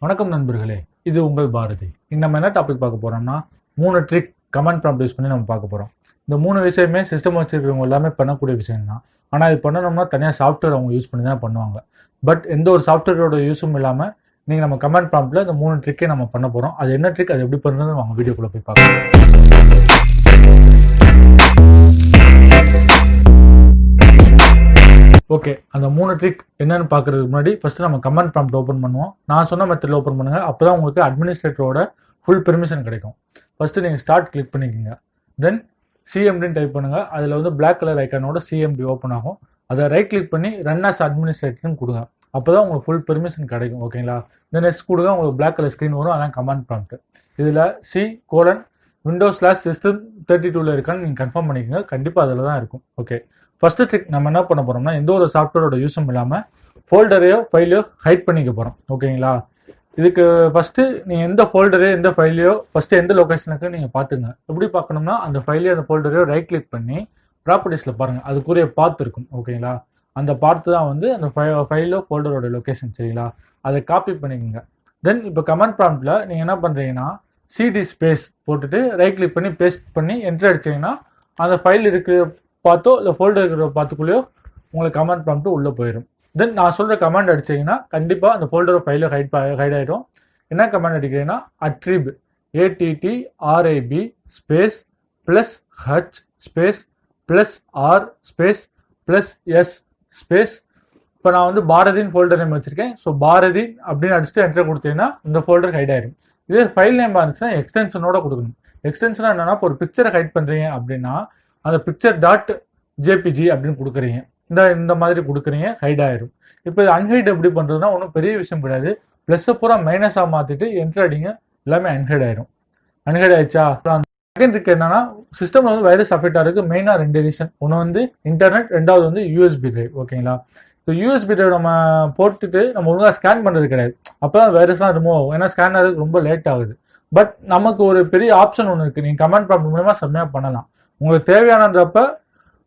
வணக்கம் நண்பர்களே, இது உங்கள் பாரதி. நம்ம என்ன டாபிக் பார்க்க போறோம்னா 3 ட்ரிக் கமாண்ட் ப்ராம்ப்ட் யூஸ் பண்ணி நம்ம பார்க்க போறோம். இந்த 3 விஷயமே சிஸ்டம் வச்சிருக்கவங்க எல்லாமே பண்ணக்கூடிய விஷயம் தான். ஆனால் இது பண்ணணும்னா தனியாக சாஃப்ட்வேர் அவங்க யூஸ் பண்ணி தான் பண்ணுவாங்க. பட் எந்த ஒரு சாஃப்ட்வேரோட யூஸும் இல்லாமல் நீங்கள் நம்ம கமாண்ட் ப்ராம்ப்ட்ல இந்த 3 ட்ரிக்கே நம்ம பண்ண போகிறோம். அது என்ன ட்ரிக், அது எப்படி பண்ணுறது அவங்க வீடியோக்குள்ளே போய் பார்க்கலாம். ஓகே, அந்த 3 ட்ரிக் என்னன்னு பார்க்கறதுக்கு முன்னாடி ஃபர்ஸ்ட் நம்ம கமாண்ட் ப்ராம்ப்ட் ஓப்பன் பண்ணுவோம். நான் சொன்ன மெத்தட்ல ஓப்பன் பண்ணுங்க. அப்பதான் உங்களுக்கு அட்மினிஸ்ட்ரேட்டரோட ஃபுல் பெர்மிஷன் கிடைக்கும். ஃபர்ஸ்ட் நீங்க ஸ்டார்ட் கிளிக் பண்ணிக்கோங்க. தென் சிஎம்டின்னு டைப் பண்ணுங்க. அதுல வந்து பிளாக் கலர் ஐக்கானோட சிஎம்டி ஓப்பன் ஆகும். அதை ரைட் கிளிக் பண்ணி ரன் ஆஸ் அட்மினிஸ்ட்ரேட்டர்னு கொடுங்க. அப்பதான் உங்களுக்கு ஃபுல் பெர்மிஷன் கிடைக்கும். ஓகேங்களா? தென் நெக்ஸ்ட் கொடுங்க. உங்களுக்கு பிளாக் கலர் ஸ்க்ரீன் வரும். அதான் கமாண்ட் ப்ராம்ப்ட். இதுல C:\Windows/System32ல இருக்கான்னு நீங்க கன்ஃபார்ம் பண்ணிக்கோங்க. கண்டிப்பா அதுல தான் இருக்கும். ஓகே, ஃபர்ஸ்ட் ட்ரிக் நம்ம என்ன பண்ண போறோம்னா, எந்த ஒரு சாஃப்ட்வேரோட யூஸும் இல்லாம ஃபோல்டரையோ ஃபைலையோ ஹைட் பண்ணிக்க போறோம். ஓகேங்களா? இதுக்கு ஃபர்ஸ்ட் நீங்க எந்த ஃபோல்டரையோ எந்த ஃபைலையோ ஃபர்ஸ்ட் எந்த லொகேஷனுக்கு நீங்க பாத்துங்க. எப்படி பார்க்கணும்னா, அந்த ஃபைலையோ அந்த ஃபோல்டரையோ ரைட் கிளிக் பண்ணி ப்ராப்பர்ட்டிஸ்ல பாருங்க. அதுக்குரிய பாத் இருக்கும். ஓகேங்களா? அந்த பாத்து தான் வந்து அந்த ஃபைலோ ஃபோல்டரோட லொகேஷன். சரிங்களா? அதை காப்பி பண்ணிக்கோங்க. தென் இப்போ கமாண்ட் ப்ராம்ப்ட்ல நீங்க என்ன பண்றீங்கன்னா, சிடி ஸ்பேஸ் போட்டுட்டு ரைட் கிளிக் பண்ணி பேஸ்ட் பண்ணி என்டர் அடிச்சீங்கன்னா அந்த ஃபைல் இருக்கிற பார்த்தோ இல்லை ஃபோல்டர் இருக்கிற பார்த்துக்குள்ளேயோ உங்களுக்கு கமாண்ட் ப்ராம்ப்ட் உள்ள போயிடும். தென் நான் சொல்ற கமாண்ட் அடிச்சீங்கன்னா கண்டிப்பா அந்த ஃபோல்டர் ஃபைல ஹைட் ஆயிடும். என்ன கமாண்ட் அடிக்கிறீங்கன்னா, attrib attrib space +h space +r space +s space. இப்போ நான் வந்து பாரதின்னு ஃபோல்டர் நேம் வச்சிருக்கேன். ஸோ பாரதி அப்படின்னு அடிச்சுட்டு என்டர் கொடுத்தீங்கன்னா இந்த ஃபோல்டர் ஹைட் ஆயிடும். இதே ஃபைல் நேம் இருந்துச்சுன்னா எக்ஸ்டென்ஷனோட கொடுக்கணும். எக்ஸ்டென்ஷனா என்னன்னா, இப்போ ஒரு பிக்சரை ஹைட் பண்றீங்க அப்படின்னா அந்த பிக்சர் .jpg அப்படின்னு கொடுக்குறீங்க. இந்த மாதிரி கொடுக்குறீங்க, ஹைட் ஆயிரும். இப்போ அன்ஹைட் எப்படி பண்றதுன்னா ஒன்றும் பெரிய விஷயம் கிடையாது. பிளஸ் பூரா மைனஸா மாத்திட்டு என்டர் அடிங்க, எல்லாமே அன்ஹைட் ஆயிரும். அன்ஹைட் ஆயிடுச்சா? செகண்ட் ட்ரிக் என்னன்னா, சிஸ்டம்ல வந்து வைரஸ் அஃபெக்ட் ஆகிறதுக்கு மெயினா 2 ரீசன். ஒன்று வந்து இன்டர்நெட், ரெண்டாவது வந்து யூஎஸ்பி டிரைவ். ஓகேங்களா? இப்போ யூஎஸ்பி டிரைவ் நம்ம போட்டுட்டு நம்ம ஒழுங்கா ஸ்கேன் பண்றது கிடையாது. அப்பதான் வைரஸ்லாம் ரிமூவ் ஆகும். ஏன்னா ஸ்கேன் ஆகிறதுக்கு ரொம்ப லேட் ஆகுது. பட் நமக்கு ஒரு பெரிய ஆப்ஷன் ஒன்று இருக்கு. நீங்க கமாண்ட் ப்ராம்ப்ட் மூலமா செம்மையா பண்ணலாம். உங்களுக்கு தேவையானப்ப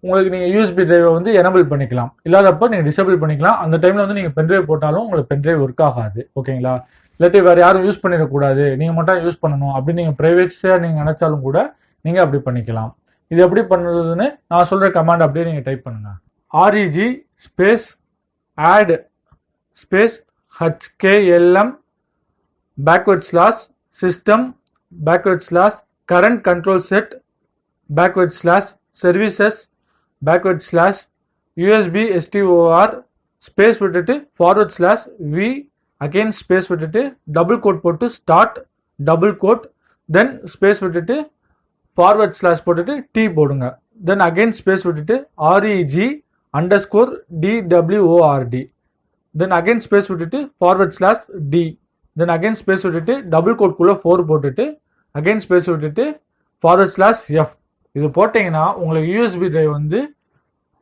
உங்களுக்கு நீங்க யூஎஸ்பி டிரைவை வந்து எனபிள் பண்ணிக்கலாம். இல்லாதப்ப நீங்க டிசேபிள் பண்ணிக்கலாம். அந்த டைம்ல வந்து நீங்க பென்ட்ரைவ் போட்டாலும் உங்களுக்கு பென்ட்ரைவ் ஒர்க் ஆகாது. ஓகேங்களா? இல்லாட்டி வேற யாரும் யூஸ் பண்ணிடக்கூடாது, நீங்க மட்டும் யூஸ் பண்ணணும் அப்படின்னு நீங்க பிரைவேட்ஸா நீங்க நினைச்சாலும் கூட நீங்க அப்படி பண்ணிக்கலாம். இது எப்படி பண்ணுறதுன்னு நான் சொல்ற கமாண்ட் அப்படியே நீங்க டைப் பண்ணுங்க. reg space add space HKLM /system /currentcontrolset /services /usbstor space விட்டுட்டு /v அகைன் ஸ்பேஸ் விட்டுட்டு டபுள் கோட் போட்டு start double quote, then space விட்டுட்டு / போட்டுட்டு t போடுங்க. தென் அகைன் ஸ்பேஸ் விட்டுட்டு reg_dword, தென் அகைன் ஸ்பேஸ் விட்டுட்டு /d, தென் அகைன் ஸ்பேஸ் விட்டுட்டு double கோட்குள்ள 4 போட்டுட்டு அகைன் ஸ்பேஸ் விட்டுட்டு /f. இது போட்டீங்கன்னா உங்களுக்கு யூஎஸ்பி டிரைவ் வந்து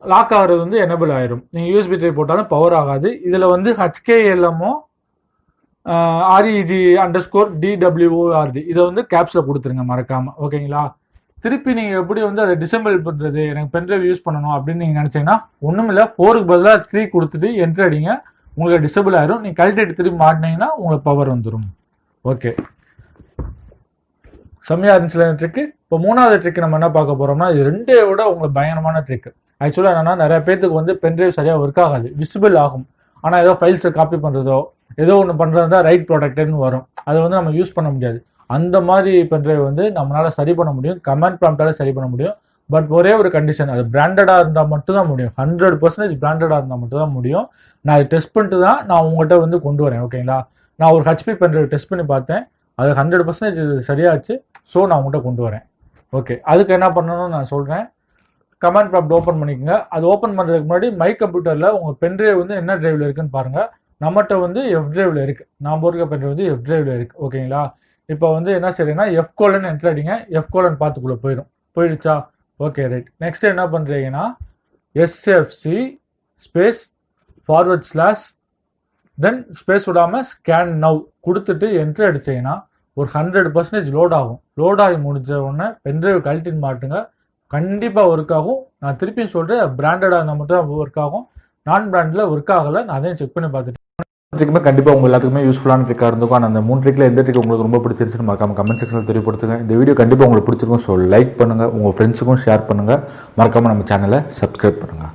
லாக் ஆகிறது வந்து எனபிள் ஆயிரும். நீங்க யூஎஸ்பி டிரைவ் போட்டாலும் பவர் ஆகாது. இதுல வந்து HKLM reg_dword இதை வந்து கேப்ஸ்ல கொடுத்துருங்க மறக்காம. ஓகேங்களா? திருப்பி நீங்க எப்படி வந்து அதை டிசேபிள் பண்றது, எனக்கு பென்ட்ரைவ் யூஸ் பண்ணணும் அப்படின்னு நீங்க நினைச்சீங்கன்னா ஒண்ணும் இல்ல, 4க்கு பதிலாக 3 கொடுத்துட்டு என்டர் அடிங்க, உங்களுக்கு டிசேபிள் ஆயிரும். நீங்க கழட்டிட்டு திருப்பி மாட்டினீங்கன்னா உங்களுக்கு பவர் வந்துடும். ஓகே, செம்மையா இருந்துச்சுல ட்ரிக். இப்போ 3வது ட்ரிக் நம்ம என்ன பார்க்க போறோம்னா, இது 2 விட உங்களுக்கு பயங்கரமான ட்ரிக். ஆக்சுவலா என்னன்னா, நிறைய பேருக்கு வந்து பென்ட்ரைவ் சரியா ஒர்க் ஆகாது, விசிபிள் ஆகும். ஆனா ஏதோ ஃபைல்ஸை காப்பி பண்றதோ ஏதோ ஒன்று பண்றதா ரைட் ப்ரொடெக்டர்னு வரும். அதை வந்து நம்ம யூஸ் பண்ண முடியாது. அந்த மாதிரி பென்ட்ரைவ் வந்து நம்மளால சரி பண்ண முடியும், கமாண்ட் ப்ராம்ப்டால சரி பண்ண முடியும். பட் ஒரே ஒரு கண்டிஷன், அது பிராண்டடா இருந்தா மட்டும் தான் முடியும். 100% பிராண்டடா இருந்தா மட்டும் தான் முடியும். நான் அதை டெஸ்ட் பண்ணிட்டு தான் நான் உங்கள்கிட்ட வந்து கொண்டு வரேன். ஓகேங்களா? நான் ஒரு HP பென்ட்ரைவ் டெஸ்ட் பண்ணி பார்த்தேன், அது 100% சரியாச்சு. ஸோ நான் உங்கள்கிட்ட கொண்டு வரேன். ஓகே, அதுக்கு என்ன பண்ணணும்னு நான் சொல்றேன். கமாண்ட் ப்ராம்ப்ட் ஓப்பன் பண்ணிக்கோங்க. அது ஓப்பன் பண்றதுக்கு முன்னாடி மை கம்ப்யூட்டர்ல உங்க பென்ட்ரைவ் வந்து என்ன டிரைவ்ல இருக்குன்னு பாருங்க. நம்மகிட்ட வந்து எஃப் டிரைவ்ல இருக்கு. நான் போடுற பென்ட்ரைவ் வந்து எஃப் டிரைவ்ல இருக்கு. ஓகேங்களா? இப்போ வந்து என்ன செய்யறேன்னா, F:, என்டர் அடிங்க. F:, பார்த்துக்குள்ள போயிடுச்சா? Okay, right. நெக்ஸ்ட் என்ன பண்றீங்கன்னா, SFC ஸ்பேஸ் /, தென் ஸ்பேஸ் விடாம scannow கொடுத்துட்டு என்டர் அடிச்சீங்கன்னா ஒரு 100% லோட் ஆகும். லோட் ஆகி முடிஞ்ச உடனே பென்ட்ரைவ் கழட்டின்னு மாட்டுங்க, கண்டிப்பா ஒர்க் ஆகும். நான் திருப்பியும் சொல்றேன், பிராண்டடா இருந்தால் மட்டும் தான் ஒர்க் ஆகும். நான் பிராண்ட்ல ஒர்க் ஆகலை. நான் அதையும் செக் பண்ணி பார்த்துட்டேன். ட்ரிக்குமே கண்டிப்பாக உங்கள் எல்லாத்துக்குமே யூஸ்ஃபுல்லான ட்ரிக்காக இருந்திருக்கும். ஆனால் அந்த 3 ட்ரிக்கில் எந்த ட்ரிக் உங்களுக்கு ரொம்ப பிடிச்சிருச்சுன்னு மறக்காம கமெண்ட் செக்ஷனில் தெரியப்படுத்துங்க. இந்த வீடியோ கண்டிப்பாக உங்களுக்கு பிடிச்சிருக்கும். ஸோ லைக் பண்ணுங்கள், உங்கள் ஃப்ரெண்ட்ஸுக்கும் ஷேர் பண்ணுங்கள். மறக்காமல் நம்ம சேனலை சப்ஸ்கிரைப் பண்ணுங்கள்.